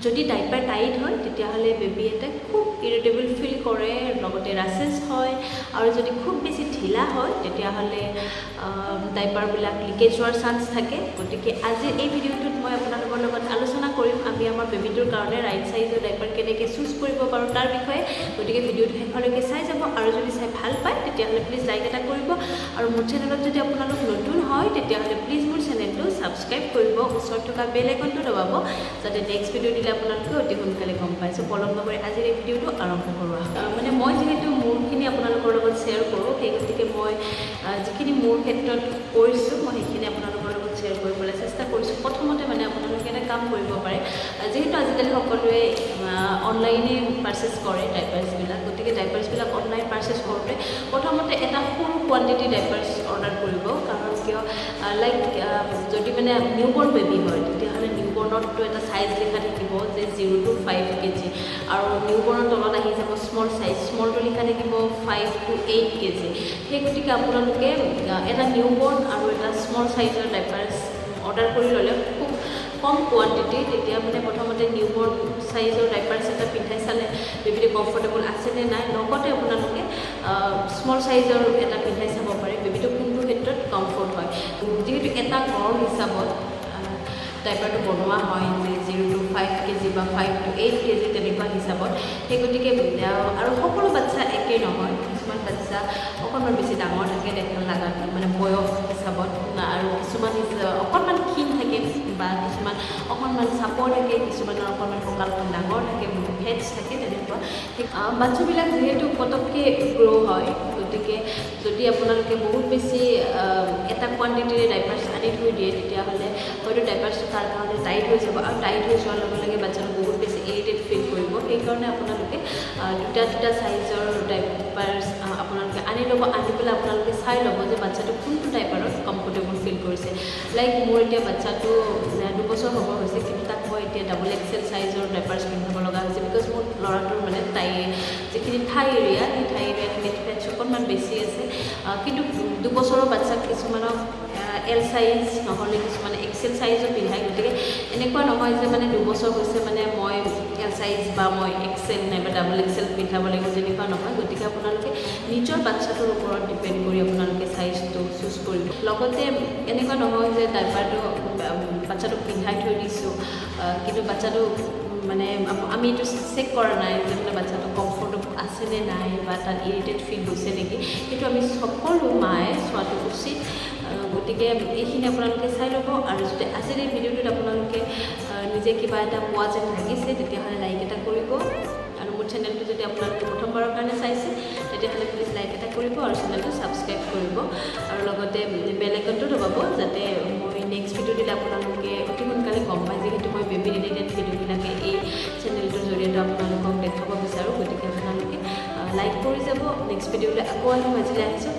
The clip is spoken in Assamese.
যদি ডাইপাৰ টাইট হয় তেতিয়াহ'লে বেবী এটা খুব ইৰিটেবল ফিল কৰে, লগতে ৰাছেছ হয়। আৰু যদি খুব বেছি ঢিলা হয় তেতিয়াহ'লে ডাইপাৰবিলাক লিকেজ হোৱাৰ চান্স থাকে। গতিকে আজি এই ভিডিঅ'টোত মই আপোনালোকৰ লগত আলোচনা কৰিম আমি আমাৰ বেবীটোৰ কাৰণে ৰাইট চাইজৰ ডাইপাৰ কেনেকৈ চুজ কৰিব পাৰোঁ তাৰ বিষয়ে। গতিকে ভিডিঅ'টো শেষলৈকে চাই যাব, আৰু যদি চাই ভাল পায় তেতিয়াহ'লে প্লিজ লাইক এটা কৰিব। আৰু মোৰ চেনেলত যদি আপোনালোক নতুন হয় তেতিয়াহ'লে প্লিজ মোৰ চেনেলটো ছাবস্ক্ৰাইব কৰিব, ওচৰত থকা বেল আইকনটো দবাব, যাতে নেক্সট ভিডিঅ' দিলে আপোনালোকে অতি সোনকালে গম পায়। চ' পলম নকৰি আজিৰ এই ভিডিঅ'টো আৰম্ভ কৰোঁ। মানে মই যিহেতু মোৰখিনি আপোনালোকৰ লগত শ্বেয়াৰ কৰোঁ, সেই গতিকে মই যিখিনি মোৰ ক্ষেত্ৰত কৰিছোঁ মই সেইখিনি আপোনালোকৰ লগত শ্বেয়াৰ কৰিবলৈ চেষ্টা কৰিছোঁ। প্ৰথমতে মানে আপোনালোকে এটা কাম কৰিব পাৰে, যিহেতু আজিকালি সকলোৱে অনলাইনে পাৰ্চেছ কৰে ডাইপাৰ্ছবিলাক, গতিকে ডাইপাৰ্ছবিলাক অনলাইন পাৰ্চেছ কৰোঁতে প্ৰথমতে এটা সৰু কোৱান্টিটি ডাইপাৰ্ছ অৰ্ডাৰ কৰিব। কাৰণ কিয় লাইক যদি মানে নিউবৰ্ণ বেবী হয় তেতিয়াহ'লে নিউবৰ্ণতটো এটা চাইজ লিখা থাকিব যে 0 to 5 kg, আৰু নিউবৰ্ণৰ তলত আহি যাব স্মল চাইজ, স্মলটো লিখা থাকিব 5 to 8 kg। সেই গতিকে আপোনালোকে এটা নিউবৰ্ণ আৰু এটা স্মল চাইজৰ ডাইপাৰ্ছ অৰ্ডাৰ কৰি ল'লে খুব কম কোৱান্টিটি, তেতিয়া মানে প্ৰথমতে নিউবৰ্ণ চাইজৰ ডাইপাৰ্ছ এটা পিন্ধাই চালে বেবীটো কমফৰ্টেবল আছেনে নাই। লগতে আপোনালোকে স্মল চাইজৰ এটা পিন্ধাই চাব পাৰে বেবীটো কোনটো ক্ষেত্ৰত কমফৰ্ট হয়। যিহেতু এটা গড় হিচাপত ডাইপাৰটো বনোৱা হয় যে 0 to 5 kg বা 5 to 8 kg তেনেকুৱা হিচাপত, সেই গতিকে আৰু সকলো বাচ্চা একেই নহয়। কিছুমান বাচ্চা অকণমান বেছি ডাঙৰ থাকে দেখা লগা মানে বয়স হিচাপত, আৰু কিছুমান অকণমান ক্ষীণ থাকে, বা কিছুমান অকণমান চাপৰ থাকে, কিছুমানৰ অকণমান কঁকালখন ডাঙৰ থাকে, ফেটছ থাকে, তেনেকুৱা। বাচ্চাবিলাক যিহেতু পটককৈ গ্ৰ' হয়, গতিকে যদি আপোনালোকে বহুত বেছি এটা কোৱান্টিটিৰে ডাইপাৰ্ছ আনি থৈ দিয়ে তেতিয়াহ'লে হয়তো ডাইপাৰ্ছটো তাৰ কাৰণে টাইট হৈ যাব, আৰু টাইট হৈ যোৱাৰ লগে লগে বাচ্চাটো বহুত বেছি ইৰিটেট ফিল কৰিব। সেইকাৰণে আপোনালোকে দুটা চাইজৰ ডাইপাৰ্ছ আপোনালোকে আনি ল'ব। আনি পেলাই আপোনালোকে চাই ল'ব যে বাচ্চাটো কোনটো ডাইপাৰত কমফৰ্টেবল ফিল কৰিছে। লাইক মোৰ এতিয়া বাচ্চাটো 2 বছৰ হ'ব হৈছে, কিন্তু তাক মই এতিয়া ডাবল এক্সেল চাইজৰ ডাইপাৰ্ছ পিন্ধাব লগা হৈছে, বিকজ মোৰ ল'ৰাটোৰ মানে যিখিনি থাই এৰিয়া, সেই থাই এৰিয়াত ফেটছ অকণমান বেছি আছে। কিন্তু 2 বছৰৰ বাচ্চাক কিছুমানক এল চাইজ নহ'লে কিছুমানে এক্সেল চাইজো পিন্ধায়। গতিকে এনেকুৱা নহয় যে মানে 2 বছৰ হৈছে মানে মই এল চাইজ বা মই এক্সেল নাইবা ডাবল এক্সেল পিন্ধাব লাগিব, তেনেকুৱা নহয়। গতিকে আপোনালোকে নিজৰ বাচ্চাটোৰ ওপৰত ডিপেণ্ড কৰি আপোনালোকে চাইজটো চুজ কৰিব। লগতে এনেকুৱা নহয় যে ডাইপাৰটো বাচ্চাটোক পিন্ধাই থৈ দিছোঁ, কিন্তু বাচ্চাটো মানে আমি এইটো চেক কৰা নাই যে মানে বাচ্চাটো কমফৰ্টেবল আছেনে নাই বা তাত ইৰিটেট ফিল হৈছে নেকি, সেইটো আমি সকলো মায়ে চোৱাটো উচিত। গতিকে এইখিনি আপোনালোকে চাই ল'ব। আৰু যদি আজিৰ এই ভিডিঅ'টোত আপোনালোকে নিজে কিবা এটা পোৱা যেন লাগিছে তেতিয়াহ'লে লাইক এটা কৰিব। আৰু মোৰ চেনেলটো যদি আপোনালোকে প্ৰথমবাৰৰ কাৰণে চাইছে তেতিয়াহ'লে প্লিজ লাইক এটা কৰিব আৰু চেনেলটো ছাবস্ক্ৰাইব কৰিব, আৰু লগতে বেল আইকনটো দবাব, যাতে মই নেক্সট ভিডিঅ' দিলে আপোনালোকে অতি সোনকালে গম পায়। যিহেতু মই বেবী ৰিলেটেড ভিডিঅ'বিলাকে এই চেনেলটোৰ জৰিয়তে আপোনালোকক দেখাব বিচাৰোঁ, গতিকে আপোনালোকে লাইক কৰি যাব। নেক্সট ভিডিঅ'লৈ আকৌ আহিম, আজিলৈ আহিছোঁ।